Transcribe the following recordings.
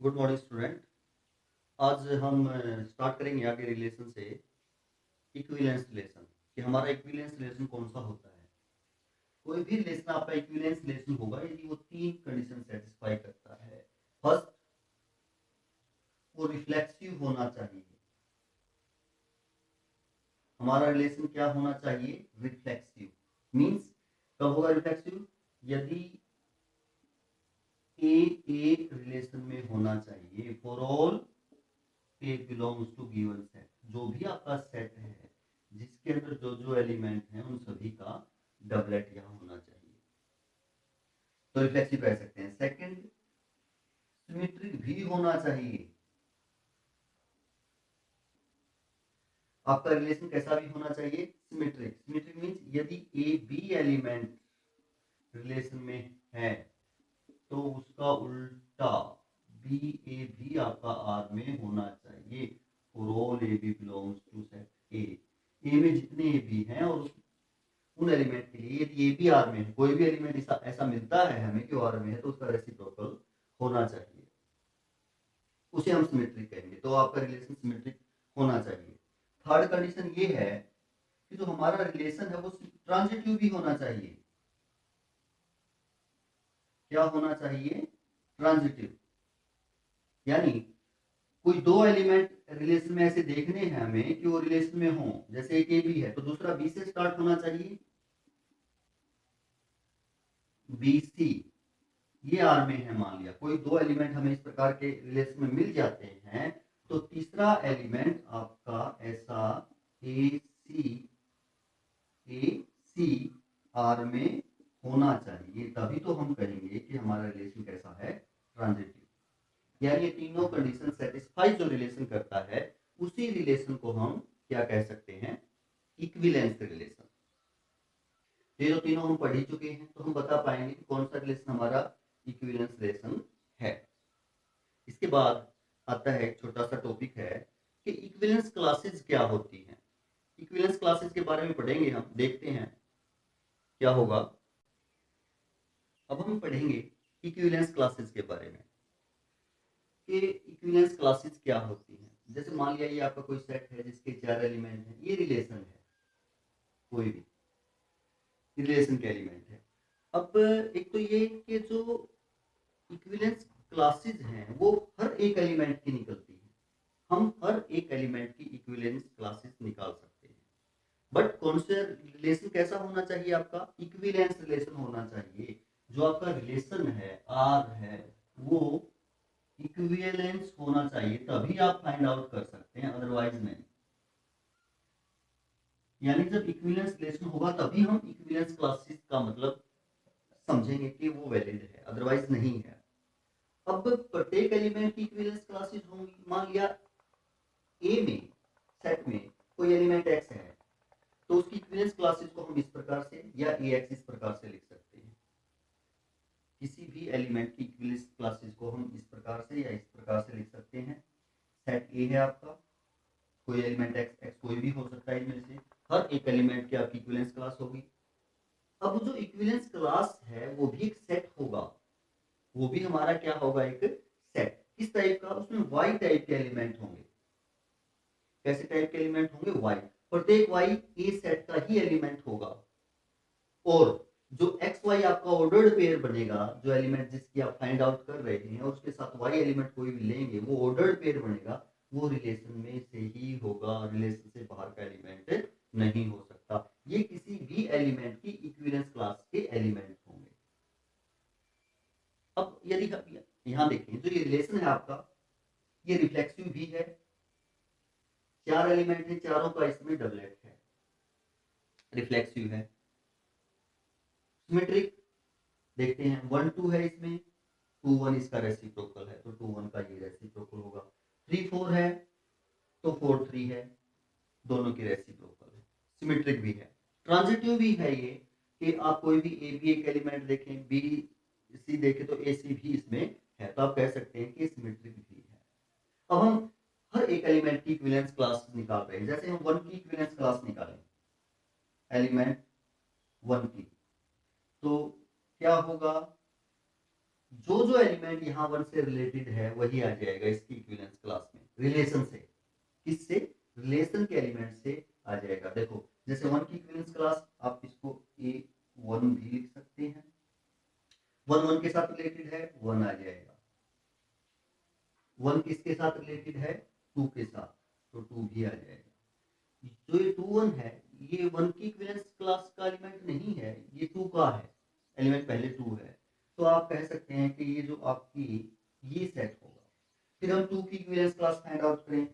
Good morning student. आज हम start करेंगे आगे रिलेशन से इक्विवेलेंस रिलेशन कि हमारा इक्विवेलेंस रिलेशन कौन सा होता है। कोई भी रिलेशन आपका इक्विवेलेंस रिलेशन होगा यदि वो तीन कंडीशन सेटिस्फाई करता है। फर्स्ट, वो रिफ्लेक्सिव होना चाहिए। हमारा रिलेशन क्या होना चाहिए? रिफ्लेक्सिव। मींस कब होगा रिफ्लेक्सिव? यदि ए एक रिलेशन में होना चाहिए। For all a belongs to given set, जो भी आपका सेट है जिसके अंदर जो जो एलिमेंट हैं उन सभी का डबलेट यहाँ होना चाहिए, तो रिफ्लेक्सिव कह सकते हैं। सेकंड, सिमेट्रिक भी होना चाहिए। आपका रिलेशन कैसा भी होना चाहिए? सिमेट्रिक। सिमेट्रिक मींस यदि ए बी एलिमेंट रिलेशन में है तो उसका उल्टा बी ए भी आपका आर में होना चाहिए। For all a b belongs to set a में जितने ए बी हैं और उन एलिमेंट के लिए यदि ए भी आर में है, कोई भी एलिमेंट ऐसा मिलता है हमें कि आर में है, तो उसका रेसिप्रोकल होना चाहिए, उसे हम सिमेट्रिक कहेंगे। तो आपका रिलेशन सिमेट्रिक होना चाहिए। थर्ड कंडीशन ये है कि जो हमारा रिलेशन है वो ट्रांजिटिव भी होना चाहिए। क्या होना चाहिए? ट्रांजिटिव। यानी कोई दो एलिमेंट रिलेशन में ऐसे देखने हैं हमें कि वो रिलेशन में हो, जैसे एक ए बी है तो दूसरा बी से स्टार्ट होना चाहिए, बी सी ये आर में है। मान लिया कोई दो एलिमेंट हमें इस प्रकार के रिलेशन में मिल जाते हैं, तो तीसरा एलिमेंट आपका ऐसा ए सी आर में होना चाहिए, तभी तो हम कहेंगे कि हमारा रिलेशन कैसा है? ट्रांजिटिव। यानी ये तीनों कंडीशन सेटिस्फाई जो रिलेशन करता है उसी रिलेशन को हम क्या कह सकते हैं? Equivalence relation. ये जो तीनों हम पढ़ ही चुके हैं, तो हम बता पाएंगे कि कौन सा रिलेशन हमारा इक्विवेलेंस रिलेशन है। इसके बाद आता है एक छोटा सा टॉपिक है कि इक्विवेलेंस क्लासेस क्या होती हैं। इक्विवेलेंस क्लासेस के बारे में पढ़ेंगे, हम देखते हैं क्या होगा। अब हम पढ़ेंगे इक्विवेलेंस क्लासेस के बारे में कि इक्विवेलेंस क्लासेस क्या होती हैं। जैसे मान लिया ये आपका कोई सेट है जिसके चार एलिमेंट हैं, ये रिलेशन है, कोई भी रिलेशन के एलिमेंट है। अब एक तो ये कि जो इक्विवेलेंस क्लासेस हैं वो हर एक एलिमेंट की निकलती है। हम हर एक एलिमेंट की इक्विवेलेंस क्लासेस निकाल सकते हैं। बट कौन से रिलेशन कैसा होना चाहिए? आपका इक्विवेलेंस रिलेशन होना चाहिए। जो आपका रिलेशन है आर है वो इक्विवेलेंस होना चाहिए, तभी आप फाइंड आउट कर सकते हैं, अदरवाइज नहीं। यानी जब इक्विवेलेंस रिलेशन होगा तभी हम इक्विवेलेंस क्लासेस का मतलब समझेंगे कि वो वैलिड है, अदरवाइज नहीं है। अब प्रत्येक एलिमेंट की इक्विवेलेंस क्लासेस होंगी। मान लिया ए में सेट में कोई एलिमेंट एक्स है, तो उसकी इक्विवेलेंस क्लासेस को हम इस प्रकार से या ए एक्स इस प्रकार से लिख सकते हैं। किसी भी एलिमेंट की इक्विवेलेंस क्लासेस को हम इस प्रकार से या इस प्रकार से लिख सकते हैं। सेट ए है आपका, कोई एलिमेंट एक्स एक्स कोई भी हो सकता है इनमें से, हर एक एलिमेंट की आपकी इक्विवेलेंस क्लास होगी। अब जो इक्विवेलेंस क्लास है वो भी एक सेट होगा, वो भी हमारा क्या होगा? एक सेट। किस टाइप का? उसमें वाई टाइप के एलिमेंट होंगे। कैसे टाइप के एलिमेंट होंगे? वाई। प्रत्येक वाई ए सेट का ही एलिमेंट होगा। और जो एक्स वाई आपका ऑर्डर्ड पेयर बनेगा, जो एलिमेंट जिसकी आप फाइंड आउट कर रहे हैं और उसके साथ वाई एलिमेंट कोई भी लेंगे, वो ऑर्डर्ड पेयर बनेगा, वो रिलेशन में से ही होगा, रिलेशन से बाहर का एलिमेंट नहीं हो सकता। ये किसी भी एलिमेंट की इक्विवेलेंस क्लास के एलिमेंट होंगे। अब यदि हम यहाँ देखें, जो ये रिलेशन है आपका, ये रिफ्लेक्सिव भी है। चार एलिमेंट है, चारों का इसमें डबलेट है, रिफ्लेक्सिव है। सिमेट्रिक देखते हैं, 1 2 है इसमें, 2 1 इसका रेसिप्रोकल है, तो 2 1 का ये रेसिप्रोकल होगा। 3 4 है तो 4 3 है, दोनों की रेसिप्रोकल है। सिमेट्रिक भी है। ट्रांजिटिव भी है ये कि आप कोई भी ए बी एक एलिमेंट देखें, बी सी देखें, तो ए सी भी इसमें है, तो आप कह सकते हैं कि सिमेट्रिक भी है। अब हम हर एक एलिमेंट की इक्विवेलेंस क्लास निकाल रहे हैं। जैसे हम 1 की इक्विवेलेंस क्लास निकालें, एलिमेंट 1 की, तो क्या होगा? जो जो एलिमेंट यहाँ वन से रिलेटेड है वही आ जाएगा इसकी इक्विवेलेंस क्लास में, रिलेशन से। किससे? रिलेशन के एलिमेंट से आ जाएगा। देखो जैसे वन की इक्विवेलेंस क्लास आप इसको ए वन भी लिख सकते हैं, वन वन के साथ रिलेटेड है, वन आ जाएगा। वन किसके साथ रिलेटेड है? टू के साथ, तो टू भी आ जाएगा। जो ये टू वन है ये वन की इक्विवेलेंस क्लास का एलिमेंट नहीं है, ये टू का है, एलिमेंट पहले टू है, तो आप कह सकते हैं कि ये जो आपकी ये सेट होगा। फिर हम टू की इक्विवेलेंस क्लास फाइंड आउट करें,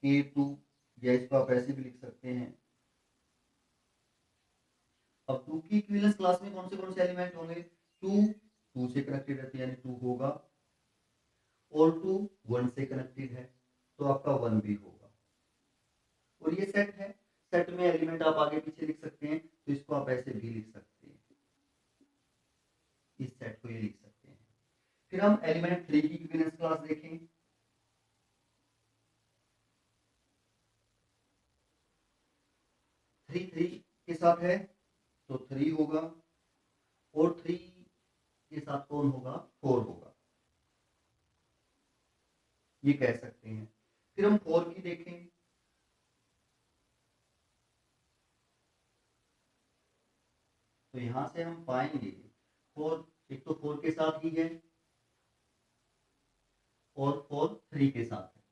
ए टू, या इसको आप ऐसे भी लिख सकते हैं। अब टू की इक्विवेलेंस क्लास में कौन से एलिमेंट होंगे? टू टू से कनेक्टेड रहते हैं यानी टू होगा, और टू वन से कनेक्टेड है तो आपका वन भी होगा। और ये सेट है, सेट में एलिमेंट आप आगे पीछे लिख सकते हैं, तो इसको आप ऐसे भी लिख सकते हैं, इस सेट को ये लिख सकते हैं। फिर हम एलिमेंट थ्री की इक्विवेलेंस क्लास देखें। थ्री थ्री के साथ है तो थ्री होगा, और थ्री के साथ कौन होगा? फोर होगा, ये कह सकते हैं। फिर हम फोर की देखें, तो यहां से हम पाएंगे फोर, एक तो फोर के साथ ही है और फोर थ्री के साथ है,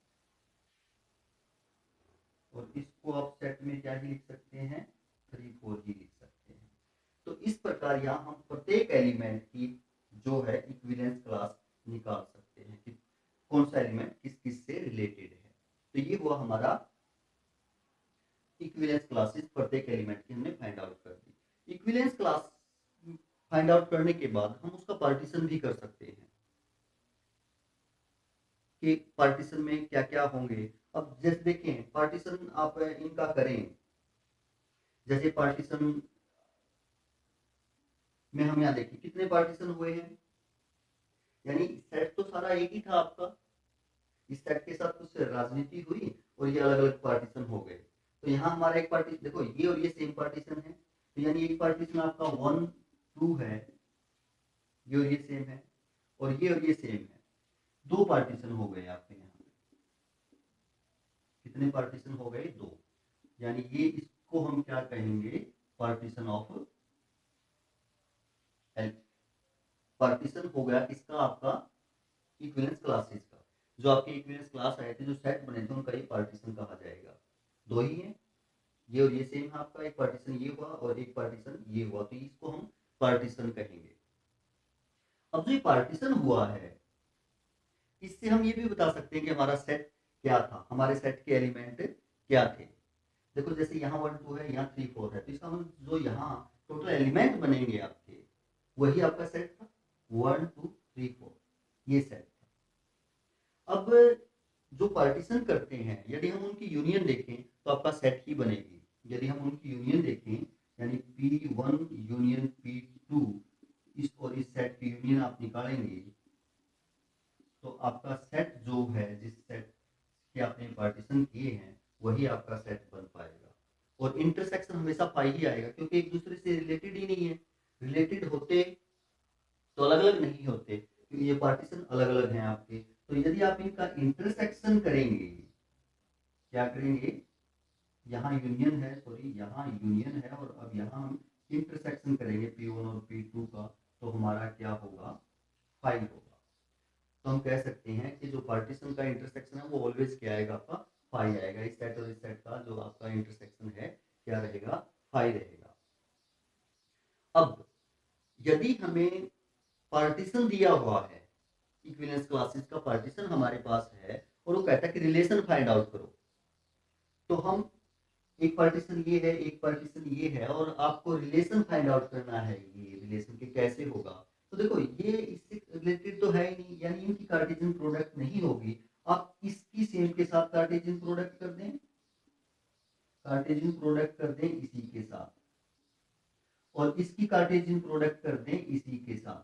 और इसको आप सेट में क्या ही लिख सकते हैं? थ्री फोर ही लिख सकते हैं। तो इस प्रकार यहाँ हम प्रत्येक एलिमेंट की जो है इक्विवेलेंस क्लास निकाल सकते हैं कि कौन सा एलिमेंट किस किस से रिलेटेड है। तो ये हुआ हमारा इक्विवेलेंस क्लासेस, प्रत्येक एलिमेंट की हमने फाइंड आउट कर दी। इक्विवेलेंस क्लास फाइंड आउट करने के बाद हम उसका पार्टीशन भी कर सकते हैं कि पार्टीशन में क्या क्या होंगे। अब जैसे देखें पार्टीशन आप इनका करें, जैसे पार्टीशन में हम यहाँ देखें कितने पार्टीशन हुए हैं, यानी सेट तो सारा एक ही था आपका, इस सेट के साथ कुछ राजनीति हुई और ये अलग अलग पार्टीशन हो गए। तो यहाँ हमारा एक पार्टीशन देखो, ये और ये सेम पार्टीशन है, तो यानी एक पार्टीशन आपका वन टू है, ये और ये सेम है, और ये सेम है, दो पार्टीशन हो गए आपके यहाँ। कितने पार्टीशन हो गए? दो। यानी ये इसको हम क्या कहेंगे? Partition of L. पार्टीशन हो गया इसका आपका इक्विवेलेंस क्लासेस का, जो आपके इक्विवेलेंस क्लास आए थे, जो सेट बने थे, उनका ये पार्टीशन कहा जाएगा। दो ही है, ये और ये सेम है आपका, एक पार्टीशन ये हुआ और एक पार्टीशन ये हुआ, तो इसको हम पार्टीशन कहेंगे। अब जो ये पार्टीशन हुआ है इससे हम ये भी बता सकते हैं कि हमारा सेट क्या था, हमारे सेट के एलिमेंट क्या थे। देखो जैसे यहाँ वन टू है, यहाँ थ्री फोर है, तो इसका हम जो यहाँ टोटल एलिमेंट बनेंगे आपके वही आपका सेट था, वन टू थ्री फोर, ये सेट था। अब जो पार्टीशन करते हैं यदि हम उनकी यूनियन देखें तो आपका सेट ही बनेगी। यदि हम उनकी यूनियन देखें यानी P1 यूनियन P2, इस और इस सेट की यूनियन आप निकालेंगे तो आपका सेट जो है, जिस सेट के आपने पार्टीशन किए हैं वही आपका सेट बन पाएगा। और इंटरसेक्शन हमेशा पाई ही आएगा क्योंकि एक दूसरे से रिलेटेड ही नहीं है। रिलेटेड होते तो अलग अलग नहीं होते, क्योंकि ये पार्टीशन अलग अलग हैं आपके। तो यदि आप इनका इंटरसेक्शन करेंगे, क्या करेंगे? यहाँ यूनियन है, सॉरी यहाँ यूनियन है, और अब यहाँ हम इंटरसेक्शन करेंगे P1 और P2 का, तो हमारा क्या होगा? 5 होगा। तो हम कह सकते हैं कि जो पार्टीशन का इंटरसेक्शन है वो ऑलवेज क्या आएगा? आपका 5 आएगा। इस सेट और इस सेट का जो आपका इंटरसेक्शन है क्या रहेगा? 5 रहेगा। अब यदि हमें पार्टीशन दिया हुआ है, इक्विवेलेंस क्लासेस का पार्टीशन हमारे पास है, और वो कहता है कि रिलेशन फाइंड आउट करो, तो हम एक पार्टीशन ये है, एक पार्टीशन ये है, और आपको रिलेशन फाइंड आउट करना है। ये रिलेशन के कैसे होगा? तो देखो ये इससे रिलेटेड तो है ही नहीं, यानी इनकी कार्टेशियन प्रोडक्ट नहीं होगी। आप इसकी सेम के साथ कार्टेशियन प्रोडक्ट कर दें, कार्टेशियन प्रोडक्ट कर दें इसी के साथ, और इसकी कार्टेशियन प्रोडक्ट कर दें इसी के साथ,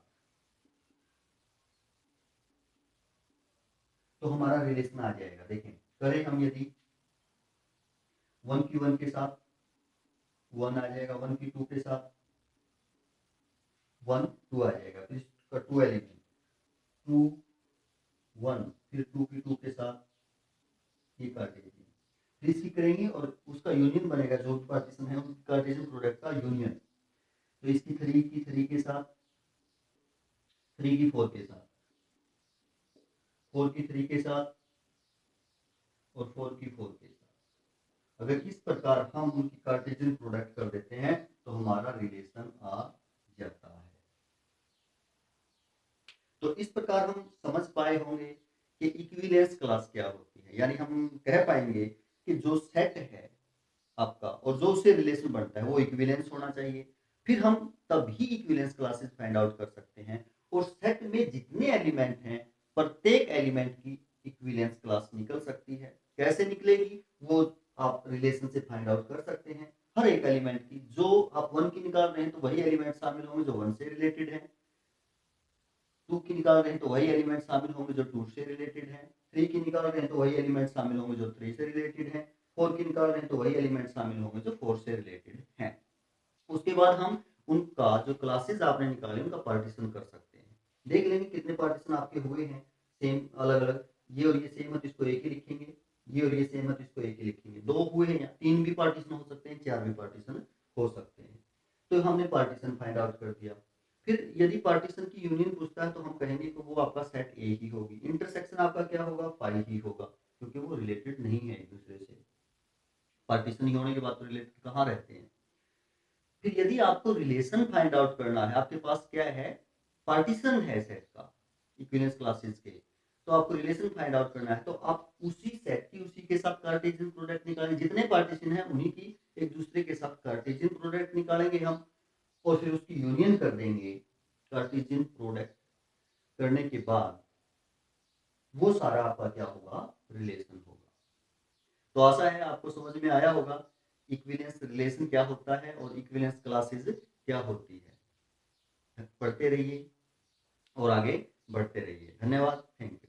तो हमारा रिलेशन आ जाएगा। देखें करें हम, यदि वन की वन के साथ वन आ जाएगा, वन की टू के साथ वन टू आ जाएगा, फिर का 2 एलिमेंट 2 1 फिर 2 की 2 के साथ ये कार्टेशियन, फिर इसकी करेंगे और उसका यूनियन बनेगा, जो भी पार्टीशन है उनकी कार्टेशियन प्रोडक्ट का यूनियन। तो इसकी 3 की 3 के साथ, 3 की 4 के साथ, 4 की 3 के साथ और 4 की 4 के साथ। अगर इस प्रकार हम उनकी कार्टेशियन प्रोडक्ट कर देते हैं तो हमारा रिलेशन आ जाता है। तो इस प्रकार हम समझ पाए होंगे कि इक्विवेलेंस क्लास क्या होती है, यानी हम कह पाएंगे कि जो सेट है आपका और जो उससे रिलेशन बनता है वो इक्विवेलेंस होना चाहिए। फिर हम तभी इक्विवेलेंस क्लासेस फाइंड आउट कर सकते हैं, और सेट में जितने एलिमेंट हैं प्रत्येक एलिमेंट की इक्विवेलेंस क्लास निकल सकती है। कैसे निकलेगी वो आप रिलेशन से फाइंड आउट कर सकते हैं। हर एक एलिमेंट की, जो आप 1 की निकाल रहे हैं तो वही एलिमेंट शामिल होंगे जो 1 से रिलेटेड है, 2 की निकाल रहे हैं तो वही एलिमेंट शामिल होंगे जो 2 से रिलेटेड है, 3 की निकाल रहे हैं तो वही एलिमेंट शामिल होंगे जो 3 से रिलेटेड है, 4 की निकाल रहे हैं तो वही एलिमेंट शामिल होंगे जो 4 से रिलेटेड है। उसके बाद हम उनका जो क्लासेस आपने निकाले उनका पार्टीशन कर सकते हैं। देख लेंगे कितने पार्टीशन आपके हुए हैं सेम अलग अलग। ये और ये सेम है तो इसको एक ही लिखेंगे, ये और ये सेम है तो इसको एक ही लिखेंगे। 2 हुए हैं या 3 भी पार्टीशन हो सकते हैं, 4 भी पार्टीशन हो सकते हैं। तो हमने पार्टीशन फाइंड आउट कर दिया। फिर यदि पार्टीशन की यूनियन पूछता है तो हम कहेंगे कि वो आपका सेट ए ही होगी। इंटरसेक्शन आपका क्या होगा, फाई ही होगा, क्योंकि वो रिलेटेड नहीं है एक दूसरे से। पार्टीशन ही होने के बाद तो रिलेटेड कहाँ रहते हैं। फिर यदि आपको रिलेशन फाइंड आउट करना है, आपके पास क्या है, पार्टीशन है सेट का इक्विवेलेंस क्लासेस के, तो आपको रिलेशन फाइंड आउट करना है तो आप उसी सेट की उसी के साथ कार्टेशियन प्रोडक्ट निकालेंगे। जितने पार्टीशन है उन्हीं की एक दूसरे के साथ कार्टेशियन प्रोडक्ट निकालेंगे हम, और फिर उसकी यूनियन कर देंगे। कार्टेशियन प्रोडक्ट करने के बाद वो सारा आपका क्या होगा, रिलेशन होगा। तो आशा है आपको समझ में आया होगा इक्विवेलेंस रिलेशन क्या होता है और इक्विवेलेंस क्लासेस क्या होती है। पढ़ते रहिए और आगे बढ़ते रहिए। धन्यवाद, थैंक यू।